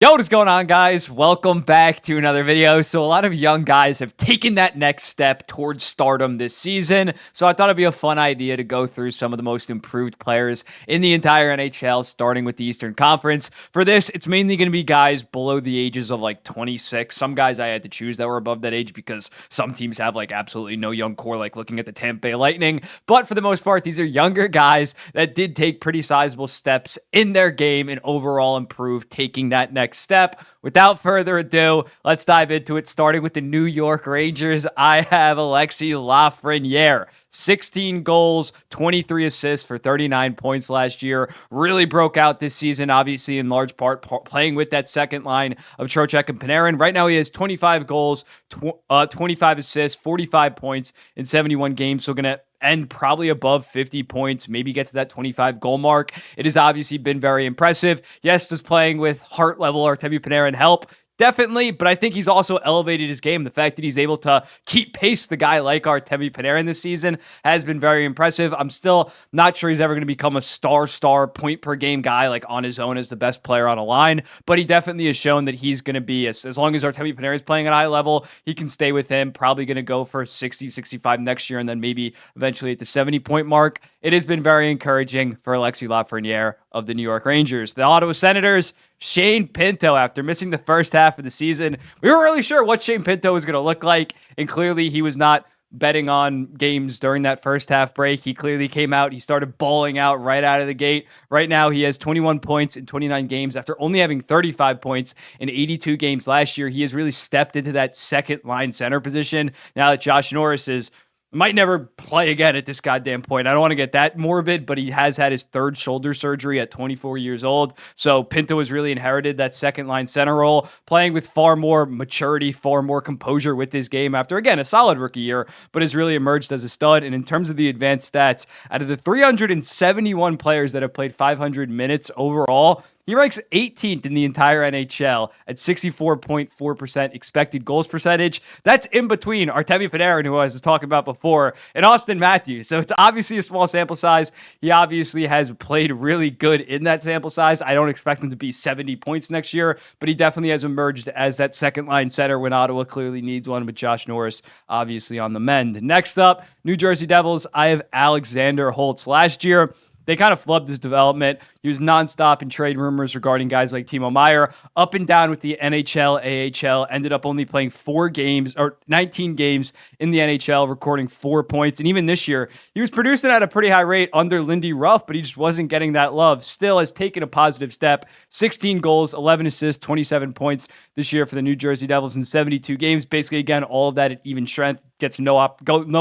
Yo, what is going on, guys? Welcome back to another video. So a lot of young guys have taken that next step towards stardom this season. So I thought it'd be a fun idea to go through some of the most improved players in the entire NHL, starting with the Eastern Conference. For this, it's mainly going to be guys below the ages of like 26. Some guys I had to choose that were above that age because some teams have like absolutely no young core, like looking at the Tampa Bay Lightning. But for the most part, these are younger guys that did take pretty sizable steps in their game and overall improved, taking that next step. Without further ado, let's dive into it. Starting with the New York Rangers, I have Alexis Lafreniere. 16 goals, 23 assists for 39 points last year. Really broke out this season, obviously in large part playing with that second line of Trocheck and Panarin. Right now he has 25 goals, 25 assists, 45 points in 71 games. So going to end probably above 50 points, maybe get to that 25 goal mark. It has obviously been very impressive. Yes, does playing with heart level Artemi Panarin help? Definitely, but I think he's also elevated his game. The fact that he's able to keep pace with a guy like Artemi Panarin this season has been very impressive. I'm still not sure he's ever going to become a star point per game guy like on his own as the best player on a line, but he definitely has shown that he's going to be, as long as Artemi Panarin is playing at a high level, he can stay with him, probably going to go for 60, 65 next year, and then maybe eventually at the 70-point mark. It has been very encouraging for Alexis Lafreniere of the New York Rangers. The Ottawa Senators, Shane Pinto, after missing the first half of the season, we weren't really sure what Shane Pinto was going to look like, and clearly he was not betting on games during that first half break. He clearly came out. He started balling out right out of the gate. Right now, he has 21 points in 29 games after only having 35 points in 82 games last year. He has really stepped into that second line center position now that Josh Norris might never play again at this goddamn point. I don't want to get that morbid, but he has had his third shoulder surgery at 24 years old. So Pinto has really inherited that second line center role, playing with far more maturity, far more composure with his game after, again, a solid rookie year, but has really emerged as a stud. And in terms of the advanced stats, out of the 371 players that have played 500 minutes overall, he ranks 18th in the entire NHL at 64.4% expected goals percentage. That's in between Artemi Panarin, who I was talking about before, and Austin Matthews. So it's obviously a small sample size. He obviously has played really good in that sample size. I don't expect him to be 70 points next year, but he definitely has emerged as that second line center when Ottawa clearly needs one, with Josh Norris obviously on the mend. Next up, New Jersey Devils, I have Alexander Holtz. Last year, they kind of flubbed his development. He was nonstop in trade rumors regarding guys like Timo Meier, up and down with the NHL, AHL, ended up only playing 19 games in the NHL, recording 4 points. And even this year, he was producing at a pretty high rate under Lindy Ruff, but he just wasn't getting that love. Still has taken a positive step. 16 goals, 11 assists, 27 points this year for the New Jersey Devils in 72 games. Basically, again, all of that at even strength. Gets no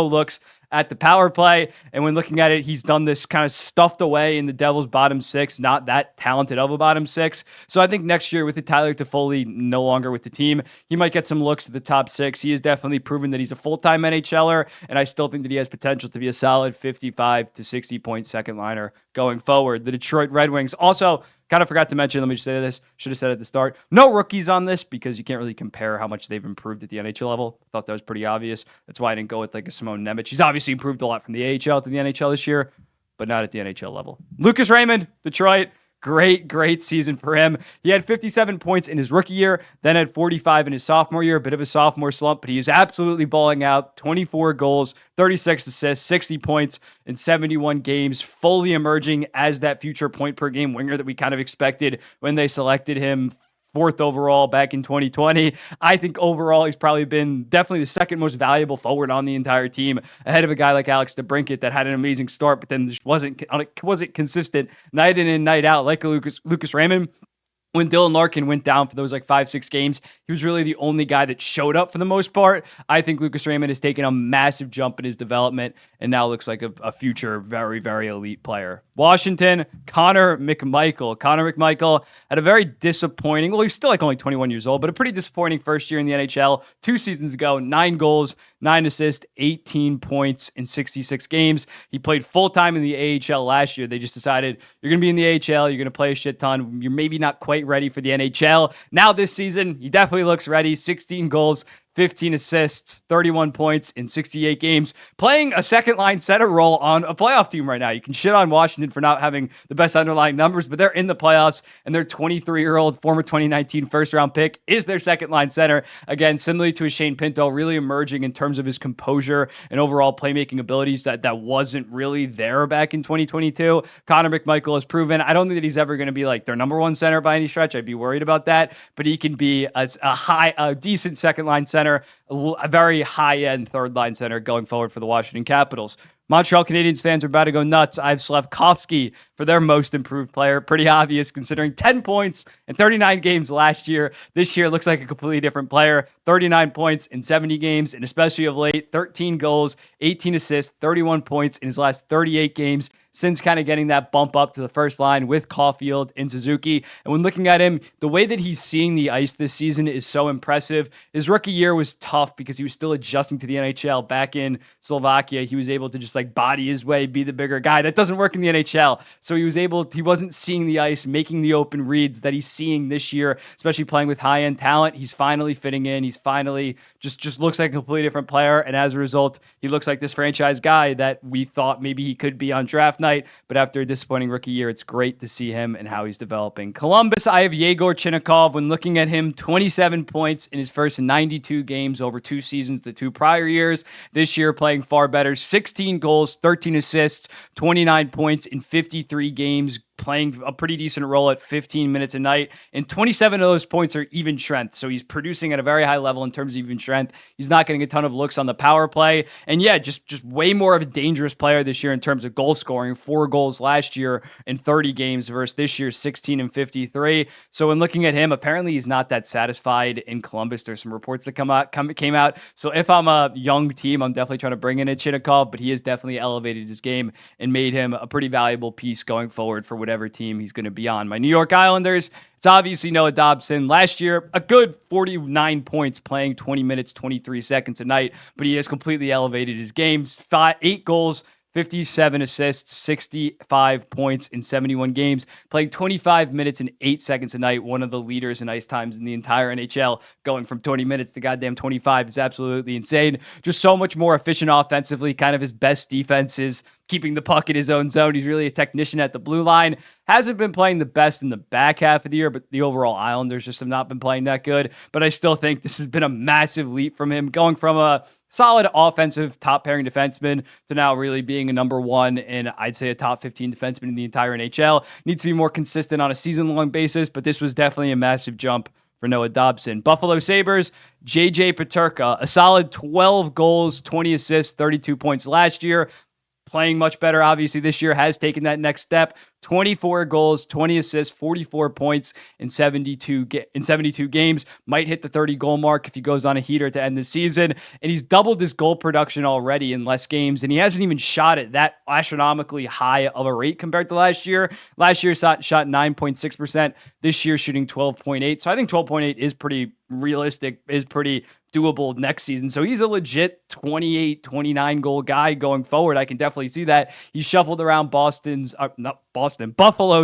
looks at the power play. And when looking at it, he's done this kind of stuffed away in the Devils' bottom six, not that talented of a bottom six. So I think next year with the Tyler Toffoli no longer with the team, he might get some looks at the top six. He has definitely proven that he's a full-time NHLer, and I still think that he has potential to be a solid 55 to 60 point second liner going forward. The Detroit Red Wings also kind of forgot to mention, let me just say this, should have said at the start, no rookies on this because you can't really compare how much they've improved at the NHL level. Thought that was pretty obvious. That's why I didn't go with like a Simone Nemec. He's obviously improved a lot from the AHL to the NHL this year, but not at the NHL level. Lucas Raymond, Detroit. Great season for him. He had 57 points in his rookie year, then had 45 in his sophomore year, a bit of a sophomore slump, but he is absolutely balling out. 24 goals, 36 assists, 60 points in 71 games, fully emerging as that future point per game winger that we kind of expected when they selected him fourth overall back in 2020. I think overall he's probably been definitely the second most valuable forward on the entire team, ahead of a guy like Alex DeBrincat that had an amazing start, but then just wasn't consistent night in and night out like a Lucas Raymond. When Dylan Larkin went down for those like 5-6 games, he was really the only guy that showed up for the most part. I think Lucas Raymond has taken a massive jump in his development and now looks like a future very elite player. Washington, Connor McMichael. Connor McMichael had a very disappointing, well, he's still like only 21 years old, but a pretty disappointing first year in the NHL. 2 seasons ago, 9 goals, 9 assists, 18 points in 66 games. He played full-time in the AHL last year. They just decided, you're going to be in the AHL, you're going to play a shit ton. You're maybe not quite ready for the NHL. Now this season, he definitely looks ready. 16 goals, 15 assists, 31 points in 68 games, playing a second line center role on a playoff team right now. You can shit on Washington for not having the best underlying numbers, but they're in the playoffs, and their 23-year-old former 2019 first-round pick is their second line center. Again, similarly to a Shane Pinto, really emerging in terms of his composure and overall playmaking abilities that wasn't really there back in 2022. Connor McMichael has proven. I don't think that he's ever going to be like their number one center by any stretch. I'd be worried about that, but he can be a decent second line center, a very high-end third-line center going forward for the Washington Capitals. Montreal Canadiens fans are about to go nuts. I have Slavkovsky for their most improved player. Pretty obvious considering 10 points in 39 games last year. This year looks like a completely different player. 39 points in 70 games, and especially of late, 13 goals, 18 assists, 31 points in his last 38 games since kind of getting that bump up to the first line with Caulfield and Suzuki. And when looking at him, the way that he's seeing the ice this season is so impressive. His rookie year was tough because he was still adjusting to the NHL. Back in Slovakia, he was able to just like body his way, be the bigger guy. That doesn't work in the NHL. So he wasn't seeing the ice, making the open reads that he's seeing this year, especially playing with high-end talent. He's finally fitting in. He's finally just looks like a completely different player. And as a result, he looks like this franchise guy that we thought maybe he could be on draft night. But after a disappointing rookie year, it's great to see him and how he's developing. Columbus, I have Yegor Chinnikov. When looking at him, 27 points in his first 92 games over 2 seasons, the 2 prior years. This year, playing far better. 16 goals, 13 assists, 29 points in 53 games, playing a pretty decent role at 15 minutes a night, and 27 of those points are even strength. So he's producing at a very high level in terms of even strength. He's not getting a ton of looks on the power play. And yeah, just way more of a dangerous player this year in terms of goal scoring. 4 goals last year in 30 games versus this year's 16 and 53. So when looking at him, apparently he's not that satisfied in Columbus. There's some reports that came out. So if I'm a young team, I'm definitely trying to bring in a Chinnikov, but he has definitely elevated his game and made him a pretty valuable piece going forward for whatever team he's going to be on. My New York Islanders, it's obviously Noah Dobson. Last year, a good 49 points playing 20 minutes, 23 seconds a night, but he has completely elevated his games. 8 goals, 57 assists, 65 points in 71 games, playing 25 minutes and 8 seconds a night. One of the leaders in ice times in the entire NHL, going from 20 minutes to goddamn 25 is absolutely insane. Just so much more efficient offensively. Kind of his best defense is keeping the puck in his own zone. He's really a technician at the blue line. Hasn't been playing the best in the back half of the year, but the overall Islanders just have not been playing that good. But I still think this has been a massive leap from him, going from a solid offensive top pairing defenseman to now really being a number 1 and I'd say a top 15 defenseman in the entire NHL. Needs to be more consistent on a season-long basis, but this was definitely a massive jump for Noah Dobson. Buffalo Sabres, JJ Peterka, a solid 12 goals, 20 assists, 32 points last year. Playing much better, obviously, this year, has taken that next step. 24 goals, 20 assists, 44 points in 72 games. Might hit the 30-goal mark if he goes on a heater to end the season. And he's doubled his goal production already in less games, and he hasn't even shot at that astronomically high of a rate compared to last year. Last year, shot 9.6%. This year, shooting 12.8%. So I think 12.8 is pretty realistic, is pretty doable next season. So he's a legit 28, 29 goal guy going forward. I can definitely see that. He's shuffled around Buffalo's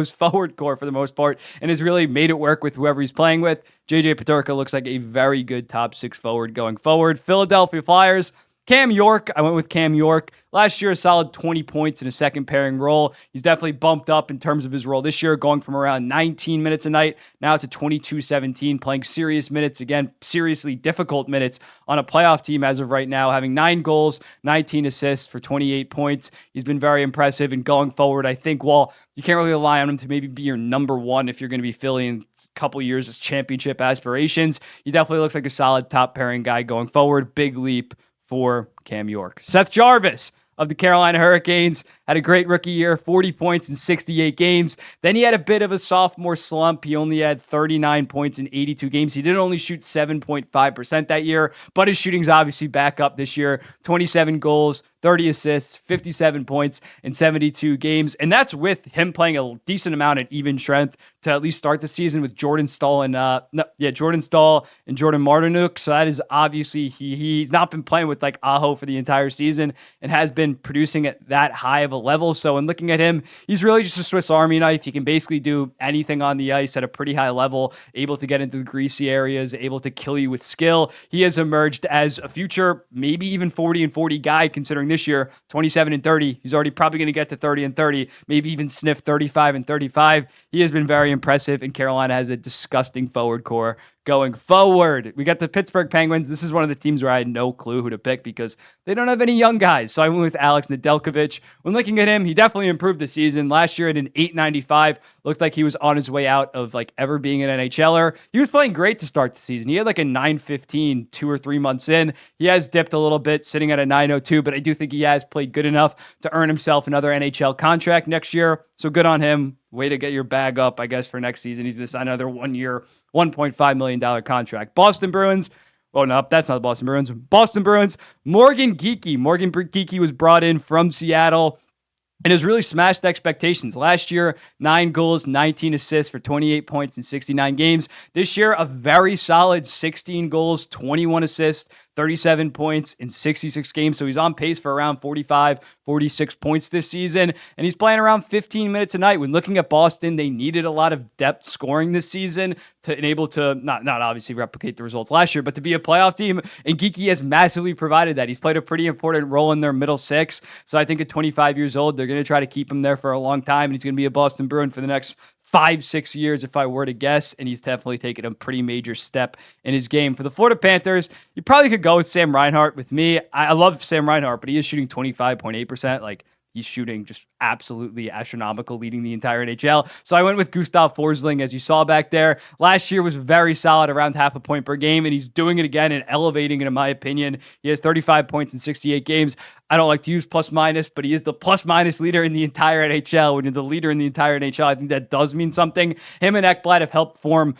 forward core for the most part and has really made it work with whoever he's playing with. JJ Peterka looks like a very good top 6 forward going forward. Philadelphia Flyers, Cam York. I went with Cam York. Last year, a solid 20 points in a second pairing role. He's definitely bumped up in terms of his role this year, going from around 19 minutes a night now to 22-17, playing serious minutes, again, seriously difficult minutes on a playoff team as of right now, having 9 goals, 19 assists for 28 points. He's been very impressive, and going forward, I think, while you can't really rely on him to maybe be your number 1 if you're going to be filling couple years as championship aspirations, he definitely looks like a solid top pairing guy going forward. Big leap for Cam York. Seth Jarvis of the Carolina Hurricanes had a great rookie year, 40 points in 68 games. Then he had a bit of a sophomore slump. He only had 39 points in 82 games. He did only shoot 7.5% that year, but his shooting's obviously back up this year. 27 goals, 30 assists, 57 points in 72 games. And that's with him playing a decent amount at even strength to at least start the season with Jordan Stahl and Jordan Stahl and Jordan Martinook. So that is obviously he's not been playing with like Aho for the entire season and has been producing at that high of a level. So in looking at him, he's really just a Swiss Army knife. He can basically do anything on the ice at a pretty high level, able to get into the greasy areas, able to kill you with skill. He has emerged as a future, maybe even 40-40 guy, considering this year, 27-30. He's already probably going to get to 30-30, maybe even sniff 35-35. He has been very impressive, and Carolina has a disgusting forward core going forward. We got the Pittsburgh Penguins. This is one of the teams where I had no clue who to pick because they don't have any young guys. So I went with Alex Nedeljkovic. When looking at him, he definitely improved this season. Last year at an .895, looked like he was on his way out of like ever being an NHLer. He was playing great to start the season. He had like a .915 2 or 3 months in. He has dipped a little bit, sitting at a .902, but I do think he has played good enough to earn himself another NHL contract next year. So good on him. Way to get your bag up, I guess, for next season. He's going to sign another 1 year, $1.5 million contract. Boston Bruins. Oh, no, that's not the Boston Bruins. Boston Bruins. Morgan Geekie. Morgan Geekie was brought in from Seattle and has really smashed expectations. Last year, 9 goals, 19 assists for 28 points in 69 games. This year, a very solid 16 goals, 21 assists, 37 points in 66 games. So he's on pace for around 45, 46 points this season. And he's playing around 15 minutes a night. When looking at Boston, they needed a lot of depth scoring this season to enable to not obviously replicate the results last year, but to be a playoff team. And Geekie has massively provided that. He's played a pretty important role in their middle six. So I think at 25 years old, they're going to try to keep him there for a long time. And he's going to be a Boston Bruin for the next 5-6 years, if I were to guess, and he's definitely taken a pretty major step in his game. For the Florida Panthers, you probably could go with Sam Reinhart. With me, I love Sam Reinhart, but he is shooting 25.8%. Like, he's shooting just absolutely astronomical, leading the entire NHL. So I went with Gustav Forsling, as you saw back there. Last year was very solid, around half a point per game, and he's doing it again and elevating it, in my opinion. He has 35 points in 68 games. I don't like to use plus minus, but he is the plus minus leader in the entire NHL. When you're the leader in the entire NHL, I think that does mean something. Him and Ekblad have helped form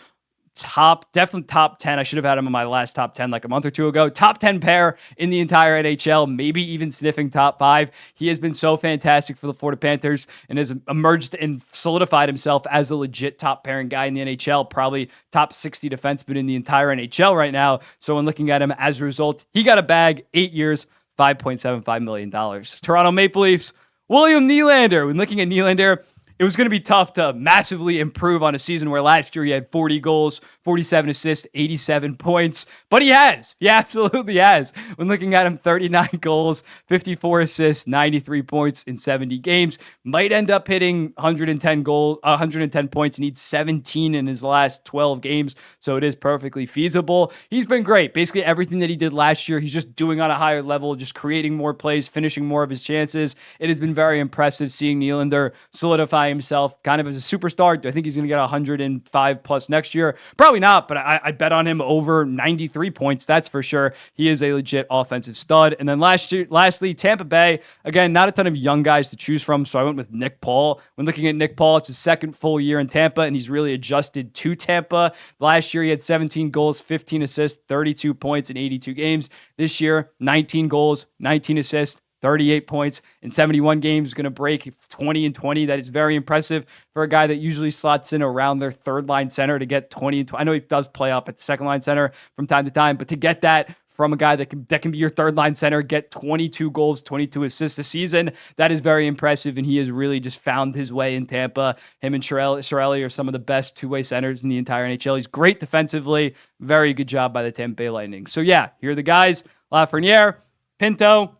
definitely top 10. I should have had him in my last top 10 like a month or two ago. Top 10 pair in the entire NHL, maybe even sniffing top 5. He has been so fantastic for the Florida Panthers and has emerged and solidified himself as a legit top pairing guy in the NHL, probably top 60 defenseman in the entire NHL right now. So when looking at him as a result, he got a bag, 8 years, $5.75 million. Toronto Maple Leafs, William Nylander. When looking at Nylander, it was going to be tough to massively improve on a season where last year he had 40 goals, 47 assists, 87 points. But he has. He absolutely has. When looking at him, 39 goals, 54 assists, 93 points in 70 games. Might end up hitting 110 points. He needs 17 in his last 12 games. So it is perfectly feasible. He's been great. Basically everything that he did last year, he's just doing on a higher level, just creating more plays, finishing more of his chances. It has been very impressive seeing Nylander solidify himself kind of as a superstar. Do I think he's going to get 105 plus next year? Probably not, but I bet on him over 93 points. That's for sure. He is a legit offensive stud. And then lastly, Tampa Bay. Again, not a ton of young guys to choose from, so I went with Nick Paul. When looking at Nick Paul, it's his second full year in Tampa, and he's really adjusted to Tampa. Last year, he had 17 goals, 15 assists, 32 points in 82 games. This year, 19 goals, 19 assists, 38 points in 71 games, going to break 20 and 20. That is very impressive for a guy that usually slots in around their third line center to get 20 and 20. I know he does play up at the second line center from time to time, but to get that from a guy that can be your third line center, get 22 goals, 22 assists a season, that is very impressive, and he has really just found his way in Tampa. Him and Chiarelli are some of the best two-way centers in the entire NHL. He's great defensively. Very good job by the Tampa Bay Lightning. So yeah, here are the guys. Lafreniere, Pinto,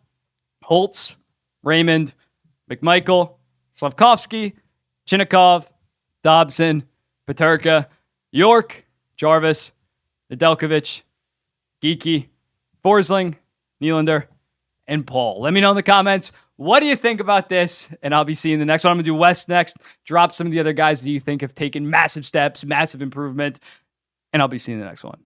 Holtz, Raymond, McMichael, Slavkovsky, Chinnikov, Dobson, Peterka, York, Jarvis, Nedeljkovic, Geekie, Forsling, Nylander, and Paul. Let me know in the comments, what do you think about this? And I'll be seeing the next one. I'm going to do West next. Drop some of the other guys that you think have taken massive steps, massive improvement, and I'll be seeing the next one.